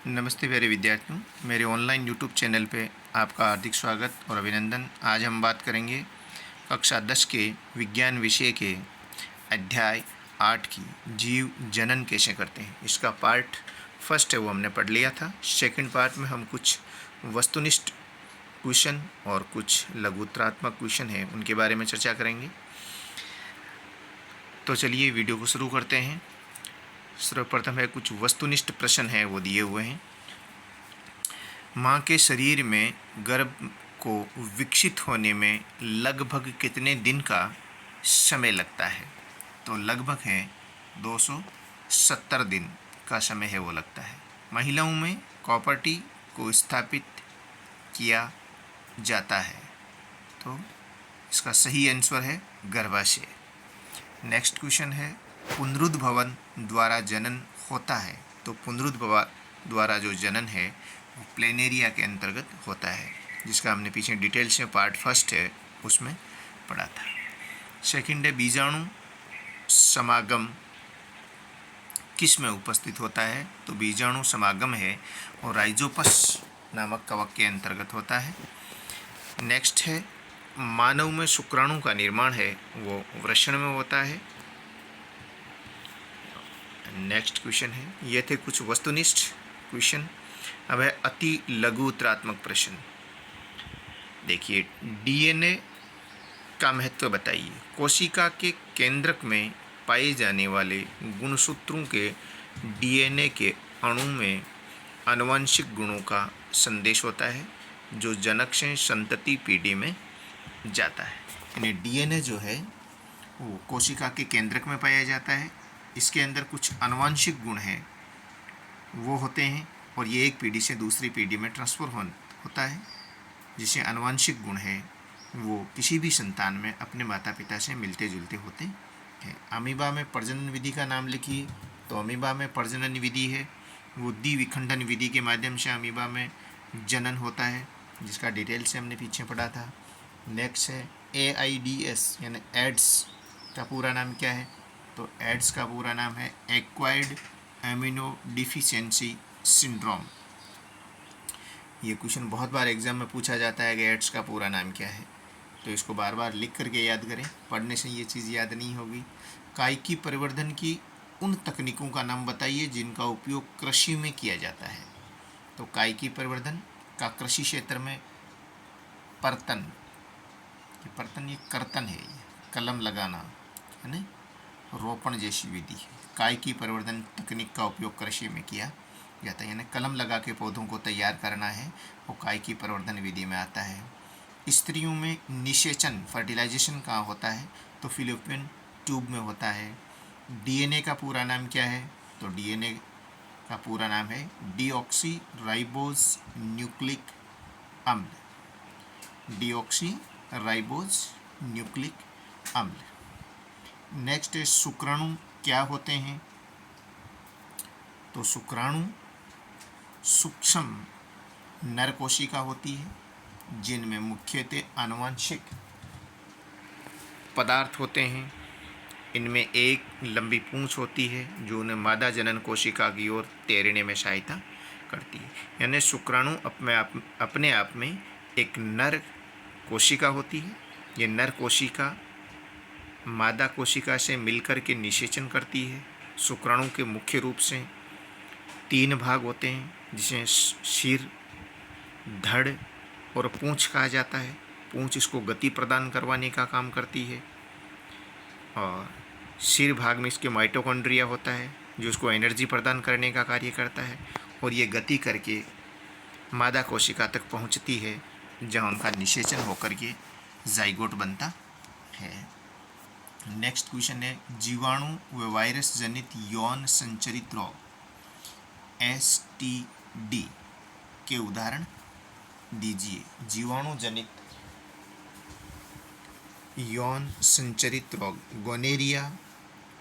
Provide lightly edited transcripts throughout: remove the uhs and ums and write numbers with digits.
नमस्ते प्यारे विद्यार्थियों, मेरे ऑनलाइन यूट्यूब चैनल पे आपका हार्दिक स्वागत और अभिनंदन। आज हम बात करेंगे कक्षा 10 के विज्ञान विषय के अध्याय 8 की जीव जनन कैसे करते हैं। इसका पार्ट फर्स्ट है वो हमने पढ़ लिया था। सेकंड पार्ट में हम कुछ वस्तुनिष्ठ क्वेश्चन और कुछ लघुत्रात्मक क्वेश्चन हैं उनके बारे में चर्चा करेंगे। तो चलिए वीडियो को शुरू करते हैं। सर्वप्रथम है कुछ वस्तुनिष्ठ प्रश्न हैं वो दिए हुए हैं। माँ के शरीर में गर्भ को विकसित होने में लगभग कितने दिन का समय लगता है? तो लगभग है 270 दिन का समय है वो लगता है। महिलाओं में कॉपर्टी को स्थापित किया जाता है, तो इसका सही आंसर है गर्भाशय। नेक्स्ट क्वेश्चन है पुनरुद्भवन द्वारा जनन होता है। तो पुनरुद्भव द्वारा जो जनन है वो प्लेनेरिया के अंतर्गत होता है, जिसका हमने पीछे डिटेल से पार्ट फर्स्ट है उसमें पढ़ा था। सेकंड है बीजाणु समागम किस में उपस्थित होता है? तो बीजाणु समागम है और राइजोपस नामक कवक के अंतर्गत होता है। नेक्स्ट है मानव में शुक्राणु का निर्माण है वो वृषण में होता है। नेक्स्ट क्वेश्चन है, ये थे कुछ वस्तुनिष्ठ क्वेश्चन। अब है अति लघु उत्तरात्मक प्रश्न। देखिए, डीएनए का महत्व बताइए। कोशिका के केंद्रक में पाए जाने वाले गुणसूत्रों के डीएनए के अणु में आनुवंशिक गुणों का संदेश होता है जो जनक से संतति पीढ़ी में जाता है। यानी डीएनए जो है वो कोशिका के केंद्रक में पाया जाता है। इसके अंदर कुछ आनुवंशिक गुण हैं वो होते हैं और ये एक पीढ़ी से दूसरी पीढ़ी में ट्रांसफ़र होता है। जिसे आनुवंशिक गुण है वो किसी भी संतान में अपने माता पिता से मिलते जुलते होते हैं। अमीबा में प्रजनन विधि का नाम लिखिए। तो अमीबा में प्रजनन विधि है वो द्विविखंडन विधि के माध्यम से अमीबा में जनन होता है, जिसका डिटेल से हमने पीछे पढ़ा था। नेक्स्ट है AIDS यानी एड्स का पूरा नाम क्या है? तो एड्स का पूरा नाम है एक्वायर्ड एमिनो डिफिशियंसी सिंड्रोम। ये क्वेश्चन बहुत बार एग्जाम में पूछा जाता है कि एड्स का पूरा नाम क्या है, तो इसको बार बार लिख करके याद करें, पढ़ने से ये चीज़ याद नहीं होगी। कायिकी परिवर्धन की उन तकनीकों का नाम बताइए जिनका उपयोग कृषि में किया जाता है। तो कायिकी परिवर्धन का कृषि क्षेत्र में परतन, ये कर्तन है, ये कलम लगाना है ना, रोपण जैसी विधि है। कायिकी परिवर्धन तकनीक का उपयोग कृषि में किया जाता है, यानी कलम लगा के पौधों को तैयार करना है वो कायिकी परिवर्धन विधि में आता है। स्त्रियों में निषेचन फर्टिलाइजेशन कहाँ होता है? तो फिलिपिन ट्यूब में होता है। डीएनए का पूरा नाम क्या है? तो डीएनए का पूरा नाम है डीऑक्सी राइबोज न्यूक्लिक अम्ल। डीऑक्सी राइबोज न्यूक्लिक अम्ल। नेक्स्ट है शुक्राणु क्या होते हैं? तो शुक्राणु सूक्ष्म नर कोशिका होती है जिनमें मुख्यतः आनुवंशिक पदार्थ होते हैं। इनमें एक लंबी पूंछ होती है जो उन्हें मादा जनन कोशिका की ओर तैरने में सहायता करती है। यानी शुक्राणु अपने आप में एक नर कोशिका होती है। ये नर कोशिका मादा कोशिका से मिलकर के निषेचन करती है। शुक्राणु के मुख्य रूप से 3 भाग होते हैं, जिसे सिर, धड़ और पूंछ कहा जाता है। पूंछ इसको गति प्रदान करवाने का काम करती है और सिर भाग में इसके माइटोकॉन्ड्रिया होता है जो उसको एनर्जी प्रदान करने का कार्य करता है और ये गति करके मादा कोशिका तक पहुंचती है जहां उनका निषेचन होकर के जाइगोट बनता है। नेक्स्ट क्वेश्चन है जीवाणु व वायरस जनित यौन संचरित रोग STD के उदाहरण दीजिए। जीवाणु जनित यौन संचरित रोग गोनेरिया,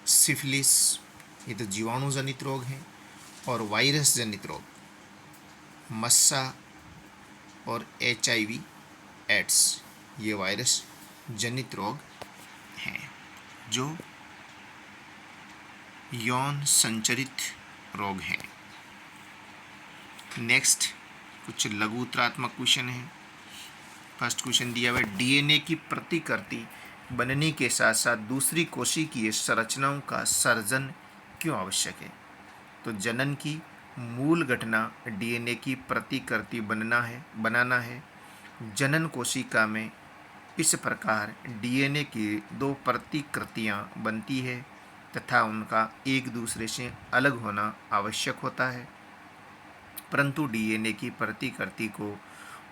सिफिलिस, ये तो जीवाणु जनित रोग हैं। और वायरस जनित रोग मस्सा और HIV एड्स, ये वायरस जनित रोग हैं जो यौन संचरित रोग हैं। नेक्स्ट कुछ लघुत्रात्मक क्वेश्चन है। फर्स्ट क्वेश्चन दिया हुआ है, डीएनए की प्रतिकृति बनने के साथ साथ दूसरी कोशिकीय संरचनाओं का सर्जन क्यों आवश्यक है? तो जनन की मूल घटना डीएनए की प्रतिकृति बनाना है। जनन कोशिका में इस प्रकार डीएनए की दो प्रतिकृतियां बनती है तथा उनका एक दूसरे से अलग होना आवश्यक होता है, परंतु डीएनए की प्रतिकृति को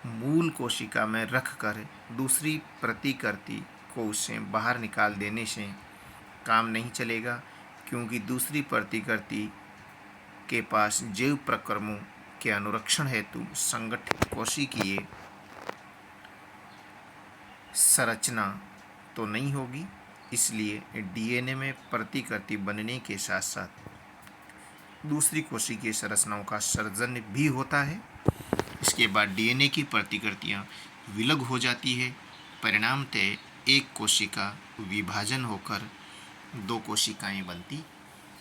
मूल कोशिका में रखकर दूसरी प्रतिकृति को उससे बाहर निकाल देने से काम नहीं चलेगा, क्योंकि दूसरी प्रतिकृति के पास जैव प्रक्रमों के अनुरक्षण हेतु संगठित कोशिकीय संरचना तो नहीं होगी। इसलिए डीएनए में प्रतिकृति बनने के साथ साथ दूसरी कोशिकीय संरचनाओं का सर्जन भी होता है। इसके बाद डीएनए की प्रतिकृतियां विलग हो जाती है, परिणामतः एक कोशिका विभाजन होकर दो कोशिकाएं बनती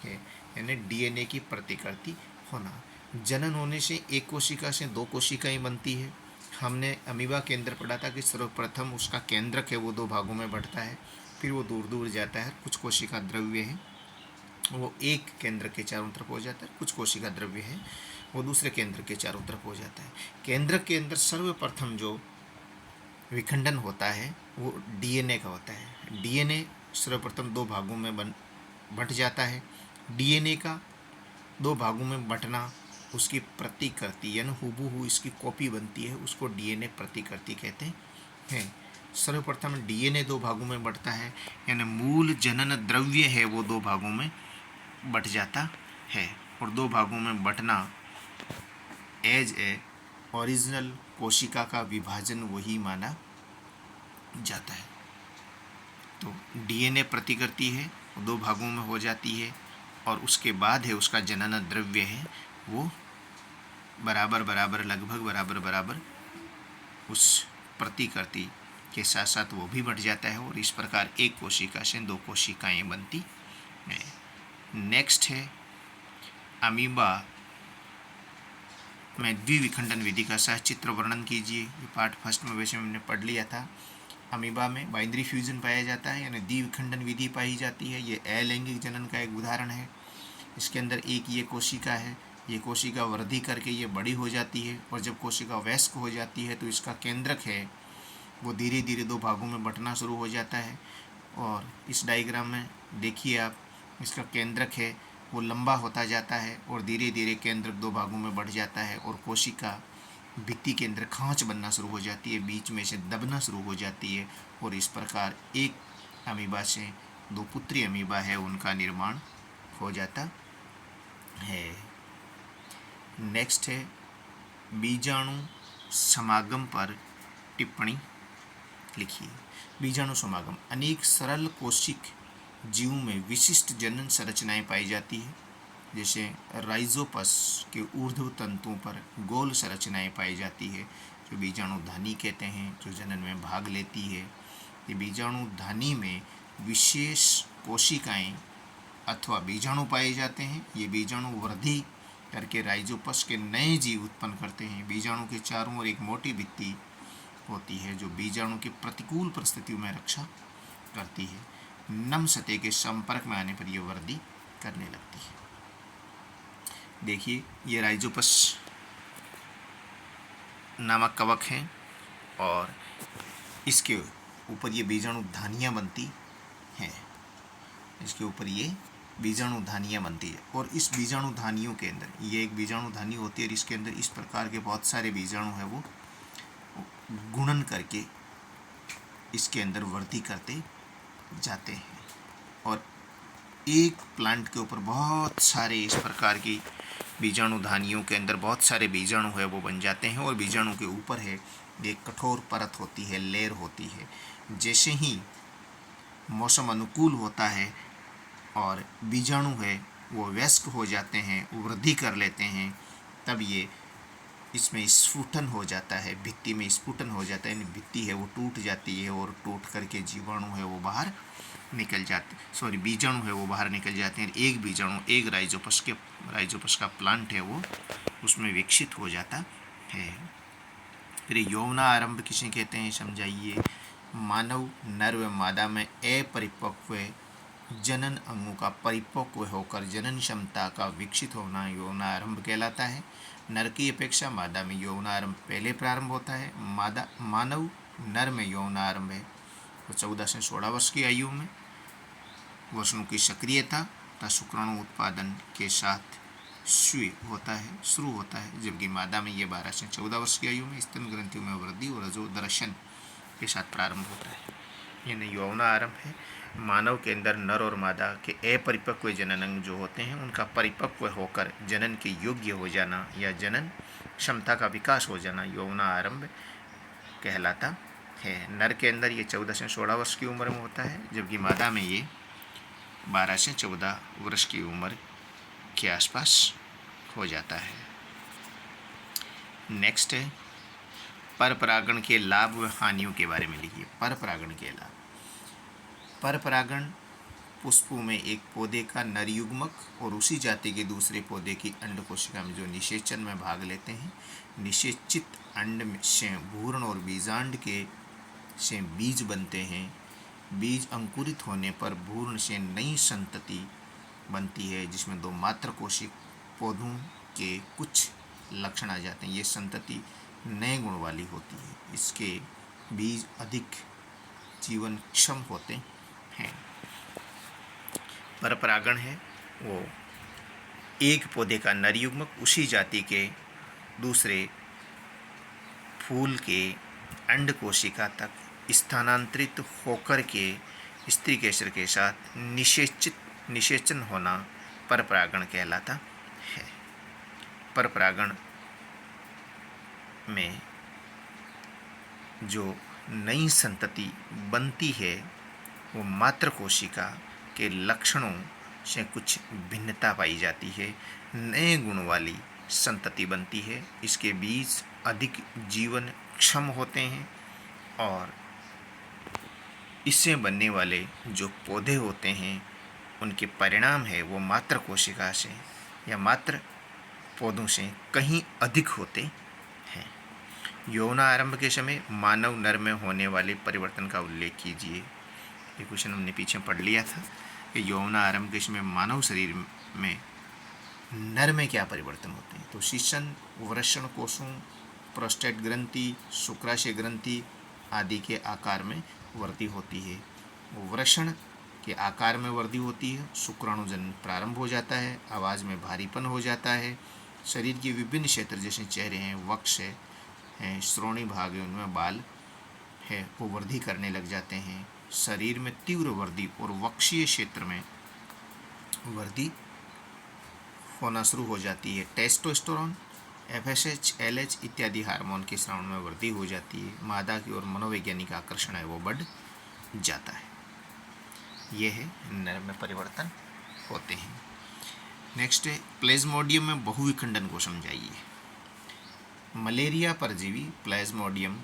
है, यानी डीएनए की प्रतिकृति होना। जनन होने से एक कोशिका से दो कोशिकाएं बनती है। हमने अमीबा के अंदर पढ़ा था कि सर्वप्रथम उसका केंद्रक है वो दो भागों में बढ़ता है, फिर वो दूर दूर जाता है। कुछ कोशिका द्रव्य है वो एक केंद्र के चारों तरफ हो जाता है, कुछ कोशिका द्रव्य है वो दूसरे केंद्र के चारों तरफ हो जाता है। केंद्र के अंदर सर्वप्रथम जो विखंडन होता है वो डीएनए का होता है। डीएनए सर्वप्रथम दो भागों में बंट जाता है। डीएनए का दो भागों में बंटना उसकी प्रतिकृति यानी हूबहू इसकी कॉपी बनती है, उसको डीएनए प्रतिकृति कहते हैं। सर्वप्रथम डीएनए दो भागों में बढ़ता है, यानी मूल जनन द्रव्य है वो दो भागों में बट जाता है, और दो भागों में बटना एज ए ओरिजिनल कोशिका का विभाजन वही माना जाता है। तो डीएनए प्रतिकृति है वो दो भागों में हो जाती है, और उसके बाद है उसका जनन द्रव्य है वो लगभग बराबर उस प्रतिकृति के साथ साथ वो भी बढ़ जाता है, और इस प्रकार एक कोशिका से दो कोशिकाएं बनती हैं। नेक्स्ट है अमीबा में द्विविखंडन विधि का सचित्र वर्णन कीजिए। ये पार्ट फर्स्ट में वैसे हमने पढ़ लिया था। अमीबा में बाइनरी फ्यूजन पाया जाता है, यानी द्विविखंडन विधि पाई जाती है। ये अलैंगिक जनन का एक उदाहरण है। इसके अंदर एक ये कोशिका है, ये कोशिका वृद्धि करके ये बड़ी हो जाती है, और जब कोशिका वयस्क हो जाती है तो इसका केंद्रक है वो धीरे धीरे दो भागों में बंटना शुरू हो जाता है। और इस डायग्राम में देखिए आप, इसका केंद्रक है वो लंबा होता जाता है और धीरे धीरे केंद्रक दो भागों में बढ़ जाता है, और कोशिका भित्ति के अंदर खांच बनना शुरू हो जाती है, बीच में से दबना शुरू हो जाती है, और इस प्रकार एक अमीबा से दो पुत्री अमीबा है उनका निर्माण हो जाता है। नेक्स्ट है बीजाणु समागम पर टिप्पणी लिखिए। बीजाणु समागम अनेक सरल कोशिक जीवों में विशिष्ट जनन संरचनाएं पाई जाती है, जैसे राइजोपस के ऊर्ध्व तंतुओं पर गोल संरचनाएं पाई जाती है जो बीजाणुधानी कहते हैं, जो जनन में भाग लेती है। ये बीजाणुधानी में विशेष कोशिकाएं अथवा बीजाणु पाए जाते हैं। ये बीजाणु वृद्धि करके राइजोपस के नए जीव उत्पन्न करते हैं। बीजाणु के चारों ओर एक मोटी भित्ति होती है जो बीजाणु की प्रतिकूल परिस्थितियों में रक्षा करती है। नम सतह के संपर्क में आने पर यह वृद्धि करने लगती है। देखिए ये राइजोपस नामक कवक है, और इसके ऊपर ये बीजाणुधानियाँ बनती हैं। इसके ऊपर ये बीजाणुधानियाँ बनती है, और इस बीजाणुधानियों के अंदर ये एक बीजाणुधानी होती है, और इसके अंदर इस प्रकार के बहुत सारे बीजाणु है वो गुणन करके इसके अंदर वृद्धि करते जाते हैं, और एक प्लांट के ऊपर बहुत सारे इस प्रकार की बीजाणुधानियों के अंदर बहुत सारे बीजाणु है वो बन जाते हैं, और बीजाणु के ऊपर है एक कठोर परत होती है, लेयर होती है। जैसे ही मौसम अनुकूल होता है और बीजाणु है वो वयस्क हो जाते हैं, वृद्धि कर लेते हैं, तब ये इसमें स्फुटन हो जाता है, भित्ति में स्फुटन हो जाता है, भित्ति है वो टूट जाती है, और टूट करके जीवाणु है वो बाहर निकल जाते बीजाणु है वो बाहर निकल जाते हैं। एक बीजाणु एक राइजोपस का प्लांट है वो उसमें विकसित हो जाता है। फिर यौना आरंभ किसे कहते हैं समझाइए। मानव नर व मादा में अपरिपक्व जनन अंगों का परिपक्व होकर जनन क्षमता का विकसित होना यौनारंभ कहलाता है। नर की अपेक्षा मादा में यौनारंभ पहले प्रारंभ होता है। मानव नर में यौनारंभ है वो 14 से 16 वर्ष की आयु में वसनों की सक्रियता तथा शुक्राणु उत्पादन के साथ शुरू होता है, जबकि मादा में ये 12 से 14 वर्ष की आयु में स्तन ग्रंथियों में वृद्धि और रजोदर्शन के साथ प्रारंभ होता है। ये यौन आरंभ है। मानव के अंदर नर और मादा के अपरिपक्व जनन अंग जो होते हैं उनका परिपक्व होकर जनन के योग्य हो जाना या जनन क्षमता का विकास हो जाना यौन आरंभ कहलाता है। नर के अंदर ये 14 से 16 वर्ष की उम्र में होता है, जबकि मादा में ये 12 से 14 वर्ष की उम्र के आसपास हो जाता है। नेक्स्ट है परपरागण के लाभ व हानियों के बारे में लिखिए। परपरागण के लाभ। परपरागण पुष्पों में एक पौधे का नर युग्मक और उसी जाति के दूसरे पौधे की अंड कोशिका में जो निषेचन में भाग लेते हैं, निषेचित अंड से भ्रूण और बीजांड के से बीज बनते हैं। बीज अंकुरित होने पर भ्रूण से नई संतति बनती है जिसमें 2 मात्र कोशिक पौधों के कुछ लक्षण आ जाते हैं। ये संतति नए गुण वाली होती है। इसके बीज अधिक जीवन क्षम होते हैं। परपरागण है वो एक पौधे का नर युग्मक उसी जाति के दूसरे फूल के अंड कोशिका तक स्थानांतरित होकर के स्त्री केसर के साथ निषेचन होना परपरागण कहलाता है। परपरागण में जो नई संतति बनती है वो मात्र कोशिका के लक्षणों से कुछ भिन्नता पाई जाती है। नए गुण वाली संतति बनती है। इसके बीज अधिक जीवन क्षम होते हैं और इससे बनने वाले जो पौधे होते हैं उनके परिणाम है वो मात्र कोशिका से या मात्र पौधों से कहीं अधिक होते हैं। यौन आरंभ के समय मानव नर में होने वाले परिवर्तन का उल्लेख कीजिए। ये क्वेश्चन हमने पीछे पढ़ लिया था कि यौन आरंभ के समय मानव शरीर में नर में क्या परिवर्तन होते हैं। तो शीशन, वृषण कोषों, प्रोस्टेट ग्रंथि, शुक्राशय ग्रंथि आदि के आकार में वृद्धि होती है। वृषण के आकार में वृद्धि होती है। शुक्राणु जन्म प्रारंभ हो जाता है। आवाज़ में भारीपन हो जाता है। शरीर के विभिन्न क्षेत्र जैसे चेहरे हैं, वक्ष है, श्रोणी भाग है, उनमें बाल है वो वृद्धि करने लग जाते हैं। शरीर में तीव्र वृद्धि और वक्षीय क्षेत्र में वृद्धि होना शुरू हो जाती है। टेस्टोस्टेरोन, FSH, LH इत्यादि हार्मोन के स्राव में वृद्धि हो जाती है। मादा की ओर मनोवैज्ञानिक आकर्षण है वो बढ़ जाता है। ये है नर में परिवर्तन होते हैं। नेक्स्ट है प्लेज्मोडियम में बहुविखंडन को समझाइए। मलेरिया परजीवी प्लेज्मोडियम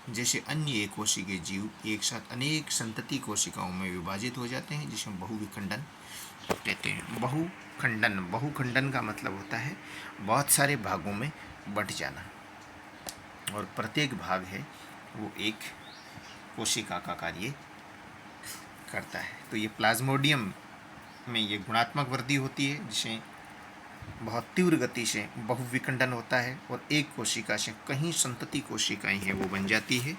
जैसे अन्य एक कोशिकीय जीव एक साथ अनेक संतति कोशिकाओं में विभाजित हो जाते हैं जिसमें बहुविखंडन कहते हैं। बहुखंडन का मतलब होता है बहुत सारे भागों में बंट जाना और प्रत्येक भाग है वो एक कोशिका का कार्य करता है। तो ये प्लाज्मोडियम में ये गुणात्मक वृद्धि होती है जिसे बहुत तीव्र गति से बहुविखंडन होता है और एक कोशिका से कहीं संतति कोशिकाएं हैं वो बन जाती है।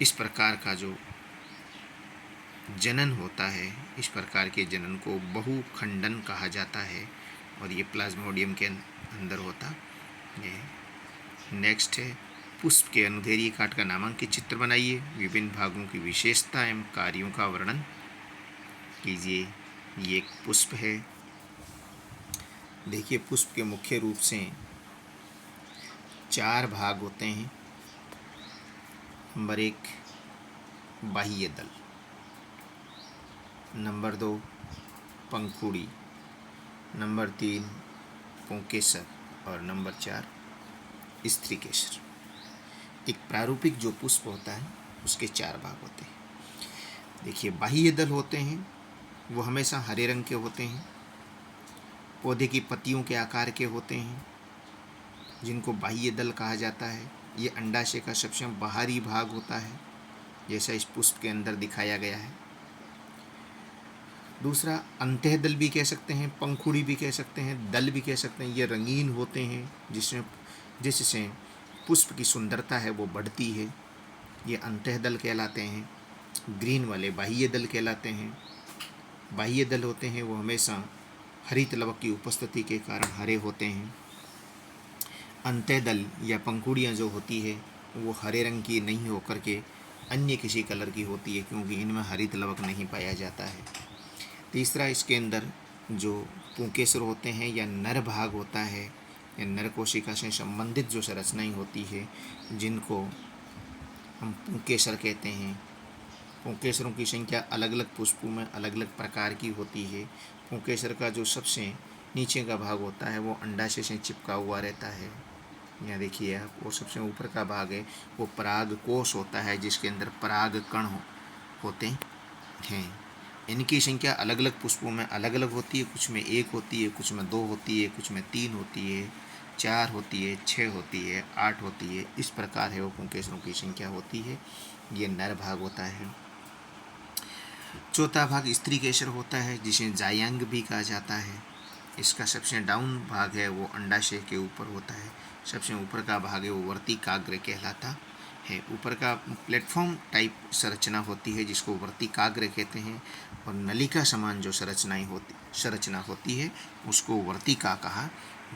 इस प्रकार का जो जनन होता है, इस प्रकार के जनन को बहुखंडन कहा जाता है और ये प्लाज्मोडियम के अंदर होता है। नेक्स्ट है पुष्प के अनुदैर्घ्य काट का नामांकित चित्र बनाइए। विभिन्न भागों की विशेषता एवं कार्यों का वर्णन कीजिए। ये एक पुष्प है। देखिए पुष्प के मुख्य रूप से 4 भाग होते हैं। नंबर 1 बाह्य दल, नंबर 2 पंखुड़ी, नंबर 3 पुंकेसर और नंबर 4 स्त्री केसर। एक प्रारूपिक जो पुष्प होता है उसके 4 भाग होते हैं। देखिए बाह्य दल होते हैं वो हमेशा हरे रंग के होते हैं। पौधे की पत्तियों के आकार के होते हैं, जिनको बाह्य दल कहा जाता है। ये अंडाशय का सबसे बाहरी भाग होता है, जैसा इस पुष्प के अंदर दिखाया गया है। दूसरा, अंतः दल भी कह सकते हैं, पंखुड़ी भी कह सकते हैं, दल भी कह सकते हैं। ये रंगीन होते हैं, जिससे पुष्प की सुंदरता है वो बढ़ती है। ये अंतः दल कहलाते हैं। ग्रीन वाले बाह्य दल कहलाते हैं। बाह्य दल होते हैं वो हमेशा हरित लवक की उपस्थिति के कारण हरे होते हैं। अंतः दल या पंखुड़ियाँ जो होती है वो हरे रंग की नहीं होकर के अन्य किसी कलर की होती है, क्योंकि इनमें हरित लवक नहीं पाया जाता है। तीसरा, इसके अंदर जो पुंकेसर होते हैं या नर भाग होता है या नर कोशिका से संबंधित जो संरचनाएं होती है, जिनको हम पुंकेसर कहते हैं। पुंकेसरों की संख्या अलग अलग पुष्पों में अलग अलग प्रकार की होती है। पुंकेसर का जो सबसे नीचे का भाग होता है वो अंडाशय से चिपका हुआ रहता है। यहाँ देखिए आप, वो सबसे ऊपर का भाग है वो पराग कोश होता है, जिसके अंदर पराग कण होते हैं। इनकी संख्या अलग अलग पुष्पों में अलग अलग होती है। कुछ में 1 होती है, कुछ में 2 होती है, कुछ में 3 होती है, 4 होती है, 6 होती है, 8 होती है। इस प्रकार है वो पुंकेसरों की संख्या होती है। ये नर भाग होता है। चौथा भाग स्त्री केसर होता है, जिसे जायांग भी कहा जाता है। इसका सबसे डाउन भाग है वो अंडाशय के ऊपर होता है। सबसे ऊपर का भाग है वो वर्तिकाग्र कहलाता है। ऊपर का प्लेटफॉर्म टाइप संरचना होती है, जिसको वर्तिकाग्र कहते हैं, और नलिका समान जो संरचना होती है उसको वर्तिका कहा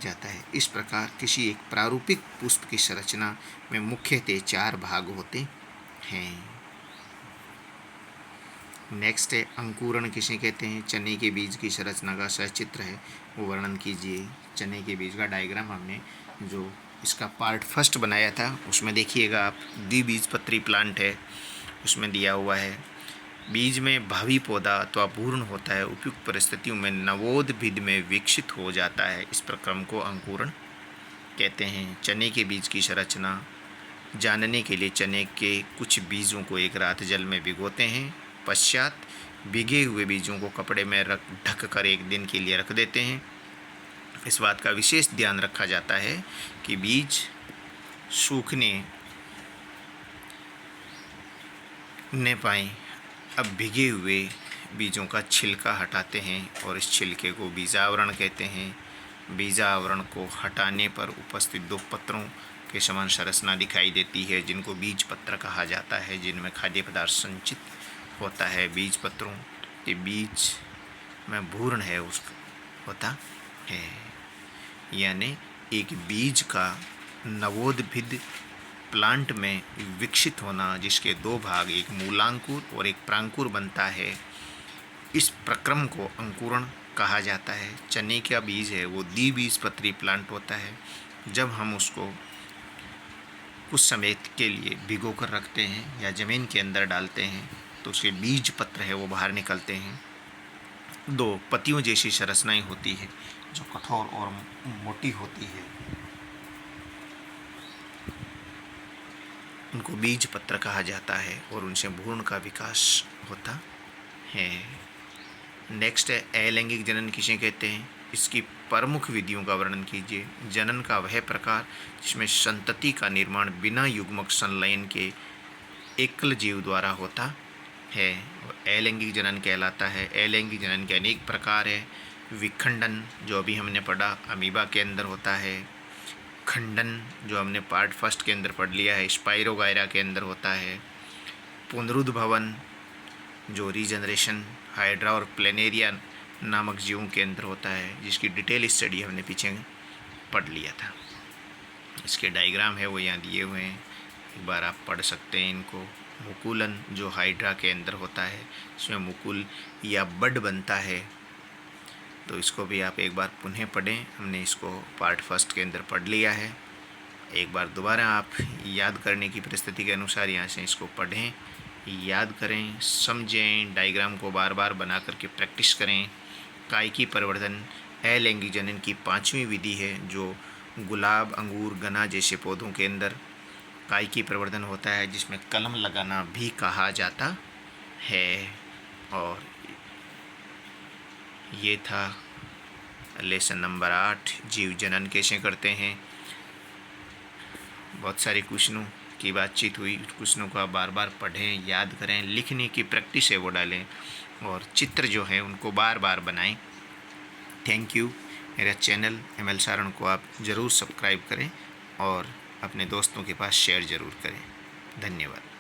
जाता है। इस प्रकार किसी एक प्रारूपिक पुष्प की संरचना में मुख्यतः 4 भाग होते हैं। नेक्स्ट है अंकुरण किसे कहते हैं। चने के बीज की संरचना का सचित्र है, वो वर्णन कीजिए। चने के बीज का डायग्राम हमने जो इसका पार्ट फर्स्ट बनाया था उसमें देखिएगा आप, द्विबीजपत्री प्लांट है, उसमें दिया हुआ है बीज में भावी पौधा अथवा भ्रूण होता है, उपयुक्त परिस्थितियों में नवोद्भिद में विकसित हो जाता है। इस प्रक्रम को अंकुरण कहते हैं। चने के बीज की संरचना जानने के लिए चने के कुछ बीजों को एक रात जल में भिगोते हैं। पश्चात भीगे हुए बीजों को कपड़े में ढक कर 1 दिन के लिए रख देते हैं। इस बात का विशेष ध्यान रखा जाता है कि बीज सूखने न पाएँ। अब भीगे हुए बीजों का छिलका हटाते हैं और इस छिलके को बीजावरण कहते हैं। बीजावरण को हटाने पर उपस्थित 2 पत्रों के समान संरचना दिखाई देती है, जिनको बीज पत्र कहा जाता है, जिनमें खाद्य पदार्थ संचित होता है। बीज पत्रों के बीज में भ्रूण है उसका होता है, यानी एक बीज का नवोद्भिद प्लांट में विकसित होना, जिसके 2 भाग, एक मूलांकुर और एक प्रांकुर बनता है। इस प्रक्रम को अंकुरण कहा जाता है। चने का बीज है वो द्विबीजपत्री प्लांट होता है। जब हम उसको कुछ समय के लिए भिगो कर रखते हैं या ज़मीन के अंदर डालते हैं तो उसके बीज पत्र है वो बाहर निकलते हैं। 2 पत्तियों जैसी संरचनाएं होती है जो कठोर और मोटी होती है, उनको बीज पत्र कहा जाता है और उनसे भ्रूण का विकास होता है। नेक्स्ट है अलैंगिक जनन किसे कहते हैं। इसकी प्रमुख विधियों का वर्णन कीजिए। जनन का वह प्रकार जिसमें संतति का निर्माण बिना युग्मक संलयन के एकल जीव द्वारा होता है, अलैंगिक जनन कहलाता है। अलैंगिक जनन के अनेक प्रकार है। विखंडन जो अभी हमने पढ़ा अमीबा के अंदर होता है। खंडन जो हमने पार्ट फर्स्ट के अंदर पढ़ लिया है, स्पाइरोगायरा के अंदर होता है। पुनरुद्भवन जो रीजनरेशन हाइड्रा और प्लेनेरिया नामक जीवों के अंदर होता है, जिसकी डिटेल स्टडी हमने पीछे पढ़ लिया था। इसके डायग्राम है वो यहाँ दिए हुए हैं, एक बार आप पढ़ सकते हैं इनको। मुकुलन जो हाइड्रा के अंदर होता है, इसमें मुकुल या बड बनता है, तो इसको भी आप एक बार पुनः पढ़ें। हमने इसको पार्ट फर्स्ट के अंदर पढ़ लिया है। एक बार दोबारा आप याद करने की परिस्थिति के अनुसार यहाँ से इसको पढ़ें, याद करें, समझें, डायग्राम को बार बार बना करके प्रैक्टिस करें। कायिकी परिवर्धन अलैंगिक जनन की 5वीं विधि है, जो गुलाब, अंगूर, गन्ना जैसे पौधों के अंदर कायिकी परिवर्धन होता है, जिसमें कलम लगाना भी कहा जाता है। और ये था लेसन नंबर 8 जीव जनन कैसे करते हैं। बहुत सारे क्वेश्चनों की बातचीत हुई। क्वेश्चनों को आप बार बार पढ़ें, याद करें, लिखने की प्रैक्टिस है वो डालें और चित्र जो है उनको बार बार बनाएं। Thank you. मेरा चैनल ML सारण को आप ज़रूर सब्सक्राइब करें और अपने दोस्तों के पास शेयर ज़रूर करें। धन्यवाद।